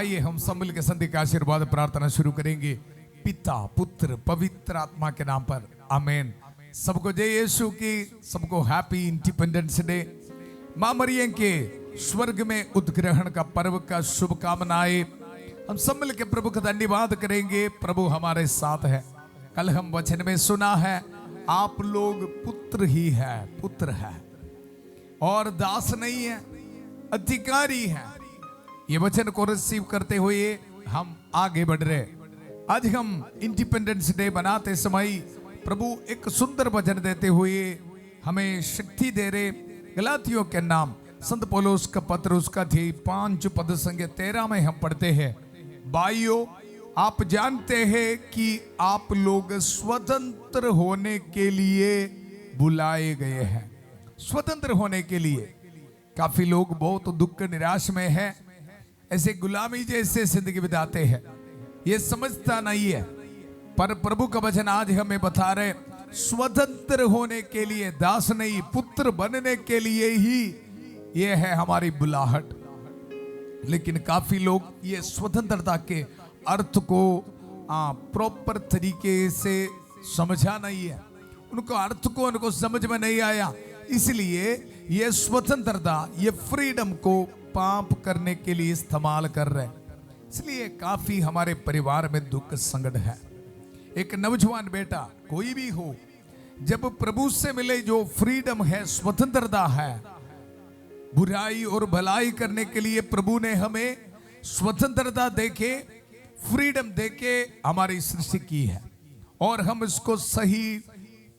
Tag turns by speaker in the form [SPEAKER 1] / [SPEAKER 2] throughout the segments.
[SPEAKER 1] आइए हम सब मिलकर संधि का आशीर्वाद प्रार्थना शुरू करेंगे। पिता पुत्र पवित्र आत्मा के नाम पर आमीन। सबको जय यीशु की, सबको हैप्पी इंडिपेंडेंस डे। मां मरियम के स्वर्ग में उद्ग्रहण का पर्व का शुभकामनाएं। हम सब मिलकर प्रभु का धन्यवाद करेंगे। प्रभु हमारे साथ है। कल हम वचन में सुना है, आप लोग पुत्र ही है, पुत्र है और दास नहीं है, अधिकारी है। ये वचन को रिसीव करते हुए हम आगे बढ़ रहे। आज हम इंडिपेंडेंस डे बनाते समय प्रभु एक सुंदर वचन देते हुए हमें शक्ति दे रहे। गलातियों के नाम संत पौलुस का पत्र उसका अध्याय 5 पद संख्या 13 में हम पढ़ते हैं, भाइयों आप जानते हैं कि आप लोग स्वतंत्र होने के लिए बुलाए गए हैं। स्वतंत्र होने के लिए काफी लोग बहुत दुख निराश में है, ऐसे गुलामी जैसे जिंदगी बिताते हैं, ये समझता नहीं है। पर प्रभु का वचन आज हमें बता रहे, स्वतंत्र होने के लिए, दास नहीं पुत्र बनने के लिए ही ये है हमारी बुलाहट। लेकिन काफी लोग ये स्वतंत्रता के अर्थ को प्रॉपर तरीके से समझा नहीं है, उनको अर्थ को उनको समझ में नहीं आया। इसलिए ये स्वतंत्रता, ये फ्रीडम को पाप करने के लिए इस्तेमाल कर रहे हैं। इसलिए काफी हमारे परिवार में दुख संकट है। एक नौजवान बेटा कोई भी हो, जब प्रभु से मिले जो फ्रीडम है, स्वतंत्रता है, बुराई और भलाई करने के लिए प्रभु ने हमें स्वतंत्रता देके, फ्रीडम देके हमारी सृष्टि की है और हम इसको सही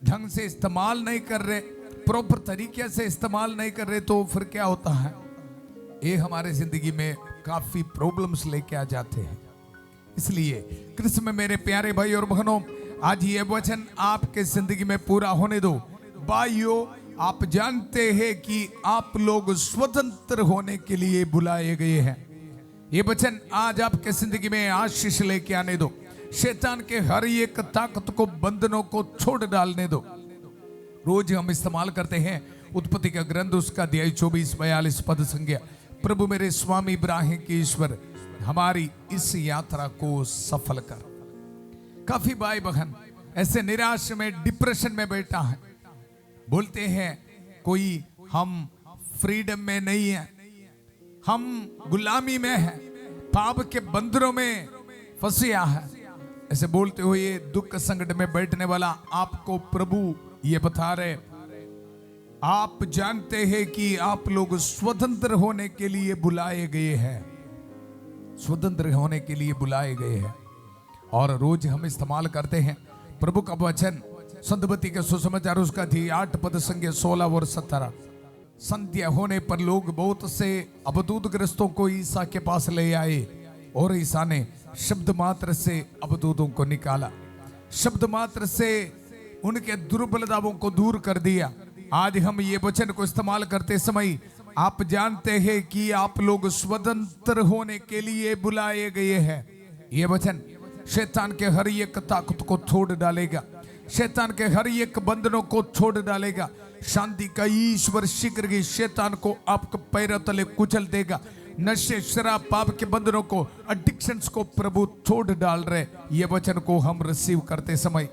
[SPEAKER 1] ढंग से इस्तेमाल नहीं कर रहे, प्रॉपर तरीके से इस्तेमाल नहीं कर रहे, तो फिर क्या होता है, ये हमारे जिंदगी में काफी प्रॉब्लम्स लेके आ जाते हैं। इसलिए कृष्ण में मेरे प्यारे भाई और बहनों, आज ये वचन आपके जिंदगी में पूरा होने दो। भाइयों आप जानते हैं कि आप लोग स्वतंत्र होने के लिए बुलाए गए हैं। ये वचन आज आपके जिंदगी में आशीष लेके आने दो। शैतान के हर एक ताकत को, बंधनों को छोड़ डालने दो। रोज हम इस्तेमाल करते हैं उत्पत्ति का ग्रंथ उसका अध्याय 24-42 पद संख्या, प्रभु मेरे स्वामी इब्राहिम के ईश्वर हमारी इस यात्रा को सफल कर। काफी भाई बहन ऐसे निराश में, डिप्रेशन में बैठा है, बोलते हैं कोई हम फ्रीडम में नहीं है, हम गुलामी में है, पाप के बंधनों में फंसिया है। ऐसे बोलते हुए दुख संकट में बैठने वाला आपको प्रभु ये बता रहे, आप जानते हैं कि आप लोग स्वतंत्र होने के लिए बुलाए गए हैं। स्वतंत्र होने के लिए बुलाए गए हैं। और रोज हम इस्तेमाल करते हैं प्रभु का वचन, संतबत्ती के सुसमाचार उसका थी 8 पद संख्या 16 और 17। संध्या होने पर लोग बहुत से अवधूत ग्रस्तों को ईसा के पास ले आए और ईसा ने शब्द मात्र से अवधूतों को निकाला, शब्द मात्र से उनके दुर्बलताओं को दूर कर दिया। आज हम ये वचन को इस्तेमाल करते समय आप जानते हैं कि आप लोग स्वतंत्र होने के लिए बुलाए गए हैं। ये वचन शैतान के हर एक ताकत को छोड़ डालेगा, शैतान के हर एक बंधनों को छोड़ डालेगा। शांति का ईश्वर शीघ्र ही शैतान को आपके पैरों तले कुचल देगा। नशे, शराब, पाप के बंधनों को, एडिक्शंस को प्रभु छोड़ डाल रहे। ये वचन को हम रिसीव करते समय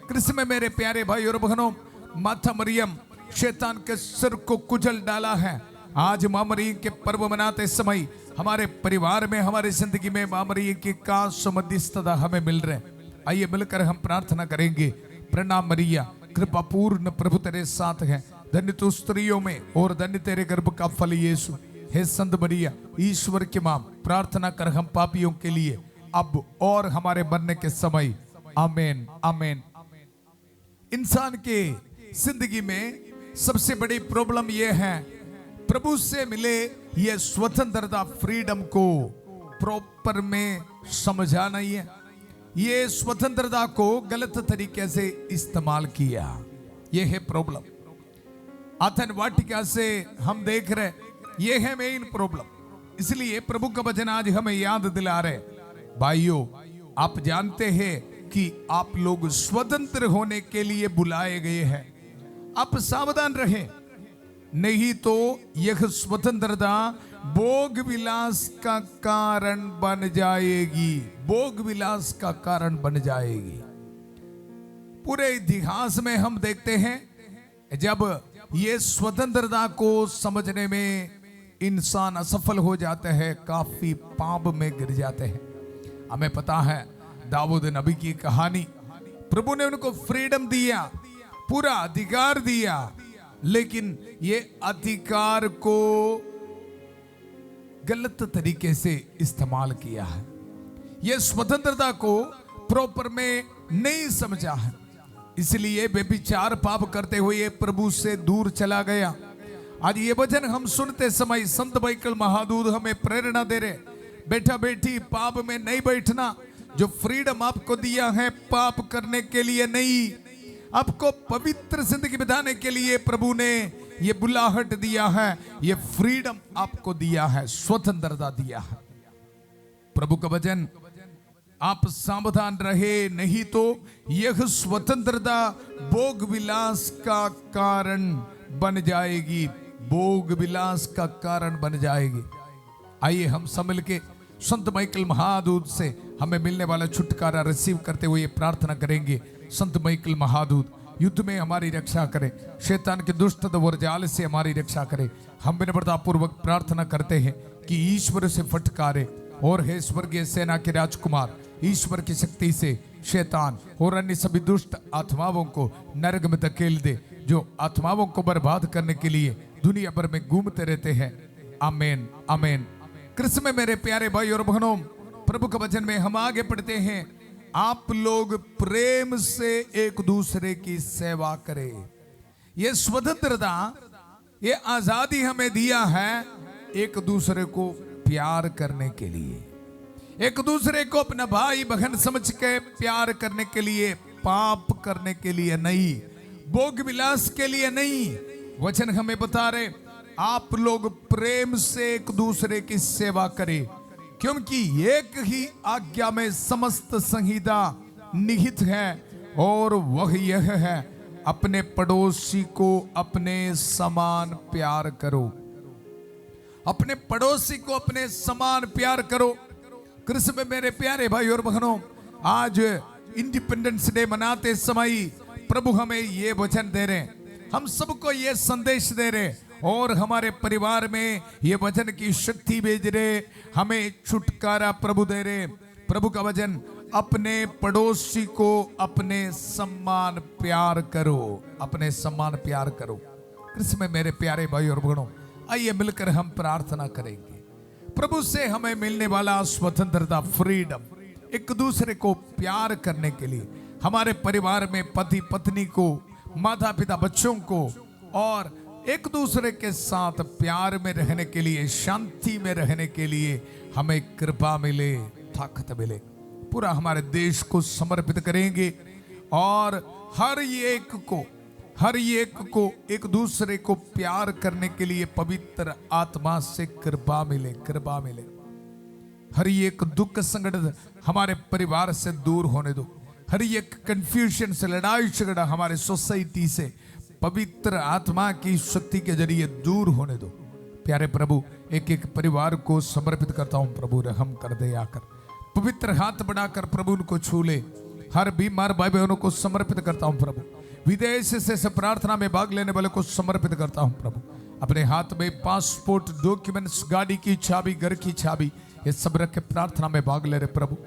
[SPEAKER 1] कृष्ण में मेरे प्यारे भाई और बहनों, माता मरियम शैतान के सिर को कुचल डाला है। आज मां मरियम के पर्व मनाते समय हमारे परिवार में, हमारे जिंदगी में मां मरियम की खास मध्यस्थता हमें मिल रहे। आइए मिलकर हम प्रार्थना करेंगे। प्रणाम मरिया, कृपा पूर्ण प्रभु तेरे साथ है, धन्य तू स्त्रियों में और धन्य तेरे गर्भ का फल यीशु। हे संत मरिया ईश्वर की मां, प्रार्थना कर हम पापियों के लिए अब और हमारे मरने के समय। आमीन आमीन। इंसान के जिंदगी में सबसे बड़ी प्रॉब्लम यह है, प्रभु से मिले ये स्वतंत्रता, फ्रीडम को प्रॉपर में समझा नहीं है। ये स्वतंत्रता को गलत तरीके से इस्तेमाल किया, ये है प्रॉब्लम। आतन वाटिका से हम देख रहे, ये है मेन प्रॉब्लम। इसलिए प्रभु का वचन आज हमें याद दिला रहे, भाइयों आप जानते हैं कि आप लोग स्वतंत्र होने के लिए बुलाए गए हैं। आप सावधान रहें, नहीं तो यह स्वतंत्रता भोग विलास का कारण बन जाएगी, भोग विलास का कारण बन जाएगी। पूरे इतिहास में हम देखते हैं जब ये स्वतंत्रता को समझने में इंसान असफल हो जाते हैं, काफी पाप में गिर जाते हैं। हमें पता है दाऊद नबी की कहानी, प्रभु ने उनको फ्रीडम दिया, पूरा अधिकार दिया, लेकिन ये अधिकार को गलत तरीके से इस्तेमाल किया है। ये स्वतंत्रता को प्रॉपर में नहीं समझा है, इसलिए बेविचार पाप करते हुए ये प्रभु से दूर चला गया। आज ये वचन हम सुनते समय संत माइकल महादूत हमें प्रेरणा दे रहे, बेटा बेटी पाप में नहीं बैठना। जो फ्रीडम आपको दिया है पाप करने के लिए नहीं, आपको पवित्र जिंदगी बिताने के लिए प्रभु ने ये बुलाहट दिया है, ये फ्रीडम आपको दिया है, स्वतंत्रता दिया है। प्रभु का वचन, आप सावधान रहे, नहीं तो यह स्वतंत्रता भोग विलास का कारण बन जाएगी, भोग विलास का कारण बन जाएगी। आइए हम सब मिलके संत माइकल महादूत से हमें मिलने वाला छुटकारा रिसीव करते हुए प्रार्थना करेंगे। संत माइकल महादूत युद्ध में हमारी रक्षा करे, शैतान के दुष्ट और जाल से हमारी रक्षा करे। हम विनम्रता पूर्वक प्रार्थना करते हैं कि ईश्वर से फटकारे और हे स्वर्गीय सेना के राजकुमार, ईश्वर की शक्ति से शैतान और अन्य सभी दुष्ट आत्माओं को नरक में धकेल दे, जो आत्माओं को बर्बाद करने के लिए दुनिया भर में घूमते रहते हैं। आमीन आमीन। कृष्ण में मेरे प्यारे भाई और बहनों, प्रभु के वचन में हम आगे पढ़ते हैं, आप लोग प्रेम से एक दूसरे की सेवा करें। ये स्वतंत्रता, ये आजादी हमें दिया है एक दूसरे को प्यार करने के लिए, एक दूसरे को अपना भाई बहन समझ के प्यार करने के लिए, पाप करने के लिए नहीं, भोग विलास के लिए नहीं। वचन हमें बता रहे, आप लोग प्रेम से एक दूसरे की सेवा करें, क्योंकि एक ही आज्ञा में समस्त संहिता निहित है, और वह यह है, अपने पड़ोसी को अपने समान प्यार करो। अपने पड़ोसी को अपने समान प्यार करो। कृष्ण में मेरे प्यारे भाई और बहनों, आज इंडिपेंडेंस डे मनाते समय प्रभु हमें ये वचन दे रहे, हम सबको ये संदेश दे रहे, और हमारे परिवार में ये वचन की शक्ति भेज रहे, हमें छुटकारा प्रभु दे रहे। प्रभु का वचन, अपने पड़ोसी को अपने सम्मान प्यार करो, अपने सम्मान प्यार करो। कृष्ण में मेरे प्यारे भाई और बहनों, आइए मिलकर हम प्रार्थना करेंगे। प्रभु से हमें मिलने वाला स्वतंत्रता, फ्रीडम, एक दूसरे को प्यार करने के लिए, हमारे परिवार में पति पत्नी को, माता पिता बच्चों को, और एक दूसरे के साथ प्यार में रहने के लिए, शांति में रहने के लिए हमें कृपा मिले, ताकत मिले। पूरा हमारे देश को समर्पित करेंगे, और हर एक को एक दूसरे को प्यार करने के लिए पवित्र आत्मा से कृपा मिले, कृपा मिले। हर एक दुख संकट हमारे परिवार से दूर होने दो, हर एक कंफ्यूजन से, लड़ाई झगड़ा हमारे सोसाइटी से पवित्र आत्मा की शक्ति के जरिए दूर होने दो। प्यारे प्रभु, एक एक परिवार को समर्पित करता हूं प्रभु, रहम कर दे आकर, पवित्र हाथ बढ़ाकर प्रभु उनको छू ले। हर बीमार भाई बहनों को समर्पित करता हूं प्रभु, विदेश से प्रार्थना में भाग लेने वाले को समर्पित करता हूं प्रभु। अपने हाथ में पासपोर्ट, डॉक्यूमेंट्स, गाड़ी की चाबी, घर की चाबी, ये सब रख के प्रार्थना में भाग ले रहे प्रभु।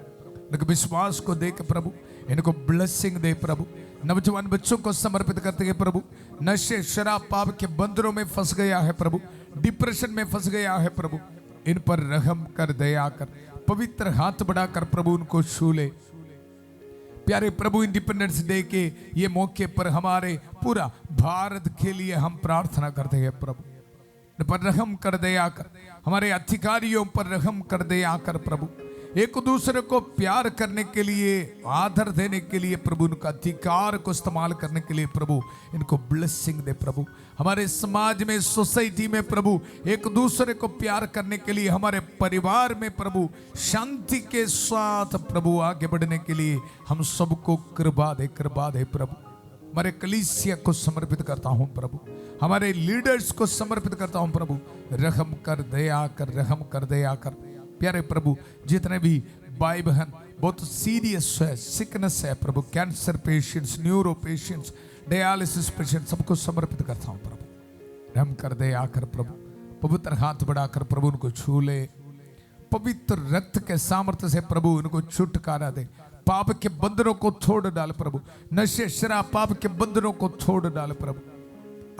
[SPEAKER 1] इनके विश्वास को देख प्रभु, इनको ब्लेसिंग दे प्रभु। नौजवान बच्चों को समर्पित करते हैं प्रभु, नशे शराब पाप के बंधनों में फंस गया है प्रभु, डिप्रेशन में फंस गया है प्रभु, इन पर रहम कर, दया कर, पवित्र हाथ बढ़ाकर प्रभु उनको छू ले। प्यारे प्रभु, इंडिपेंडेंस डे के ये मौके पर हमारे पूरा भारत के लिए हम प्रार्थना करते हैं प्रभु, इन पर रहम कर, दया कर, हमारे अधिकारियों पर रहम कर, दया कर प्रभु। एक दूसरे को प्यार करने के लिए, आदर देने के लिए प्रभु, उनका अधिकार को इस्तेमाल करने के लिए प्रभु इनको ब्लेसिंग दे प्रभु। हमारे समाज में, सोसाइटी में प्रभु एक दूसरे को प्यार करने के लिए, हमारे परिवार में प्रभु शांति के साथ प्रभु आगे बढ़ने के लिए हम सबको कृपा दे, कृपा दे प्रभु। हमारे कलीसिया को समर्पित करता हूं प्रभु, हमारे लीडर्स को समर्पित करता हूं प्रभु। रहम कर, दया कर, रहम कर, दया कर। प्यारे प्रभु, जितने भी भाई बहन बहुत सीरियस है, सिकनेस है प्रभु, cancer patients, neuro patients, dialysis patient, सबको समर्पित करता हूं प्रभु। रहम कर, दया कर प्रभु। पवित्र हाथ बढ़ाकर प्रभु उनको छू ले, पवित्र रक्त के सामर्थ्य से प्रभु उनको छुटकारा दे। पाप के बंधनों को तोड़ डाल प्रभु, नशे शराब पाप के बंधनों को तोड़ डाल प्रभु।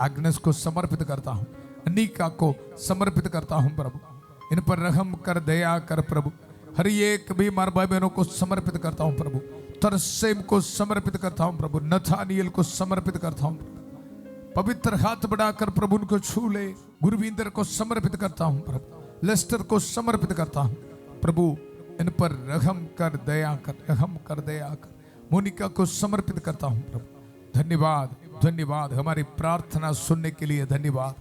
[SPEAKER 1] एग्नेस को समर्पित करता हूं, अनीका को समर्पित करता हूं प्रभु। इन पर रहम कर, दया कर प्रभु। हर एक बीमार भाई बहनों को समर्पित करता हूं प्रभु। तरसेम को समर्पित करता हूं प्रभु, नथानियल को समर्पित करता हूं। पवित्र हाथ बढ़ाकर प्रभु उनको छू ले। गुरविंदर को समर्पित करता हूं प्रभु, लेस्टर को समर्पित करता हूं प्रभु। इन पर रहम कर, दया कर, रहम कर, दया कर। मोनिका को समर्पित करता हूं प्रभु। धन्यवाद, धन्यवाद, हमारी प्रार्थना सुनने के लिए धन्यवाद।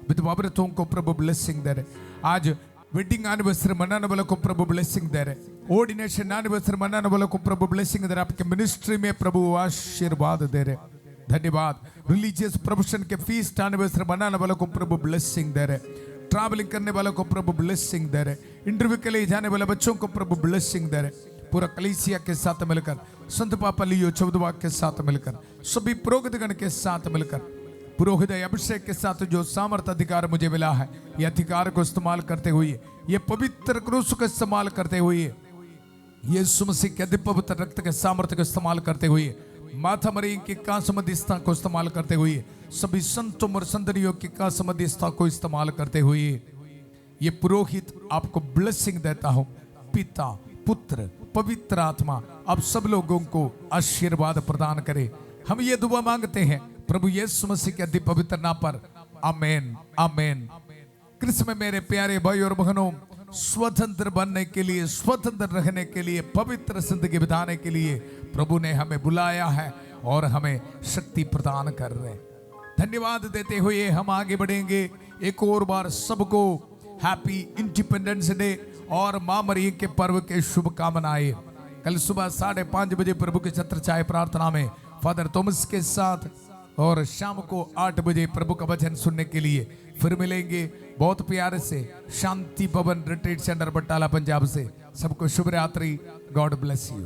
[SPEAKER 1] विधवा व्रतों को प्रभु ब्लेसिंग दे रहे। आज वेडिंग एनिवर्सरी मनाने वालों को प्रभु ब्लेसिंग दे रहे। ऑर्डिनेशन एनिवर्सरी मनाने वालों को प्रभु ब्लेसिंग दे रहे। आपके मिनिस्ट्री में प्रभु आशीर्वाद दे रहे। धन्यवाद। रिलीजियस प्रोफेशन के फीस्ट एनिवर्सरी मनाने वालों को प्रभु ब्लेसिंग दे रहे। ट्रैवलिंग करने वालों को प्रभु ब्लेसिंग दे रहे। इंटरव्यू के लिए जाने वाले बच्चों को प्रभु ब्लेसिंग दे रहे। पूरा कलीसिया के साथ मिलकर, संत पापा लियो चौदवा के साथ मिलकर, सभी पुरोहितगण के साथ मिलकर, पुरोहित अभिषेक के साथ जो सामर्थ अधिकार मुझे मिला है, ये अधिकार को इस्तेमाल करते हुए, ये पवित्र क्रूस को इस्तेमाल करते हुए, यीशु मसीह के पवित्र रक्त के सामर्थ्य को इस्तेमाल करते हुए, माथा मरी की कांस मध्यस्थता को इस्तेमाल करते हुए, सभी संतों और संतरियों की कांस मध्यस्थता को इस्तेमाल करते हुए, ये पुरोहित आपको ब्लेसिंग देता हूं। पिता, पुत्र, पवित्र आत्मा आप सब लोगों को आशीर्वाद प्रदान करे। हम ये दुआ मांगते हैं प्रभु यीशु मसीह के अति पवित्र नाम पर, आमेन, आमेन। कृष्ण में मेरे प्यारे भाई और बहनों, स्वतंत्र बनने के लिए, स्वतंत्र रहने के लिए, पवित्र जिंदगी बिताने के लिए प्रभु ने हमें बुलाया है और हमें शक्ति प्रदान कर रहे। धन्यवाद देते हुए हम आगे बढ़ेंगे। एक और बार सबको हैप्पी इंडिपेंडेंस डे और मां मरियम के पर्व के शुभकामनाएं। कल सुबह 5:30 बजे प्रभु के छत्र छाया प्रार्थना में फादर थॉमस के साथ, और शाम को 8 बजे प्रभु का वचन सुनने के लिए फिर मिलेंगे। बहुत प्यारे से शांति भवन रिट्रीट सेंटर बटाला पंजाब से सबको शुभ रात्रि। God bless you.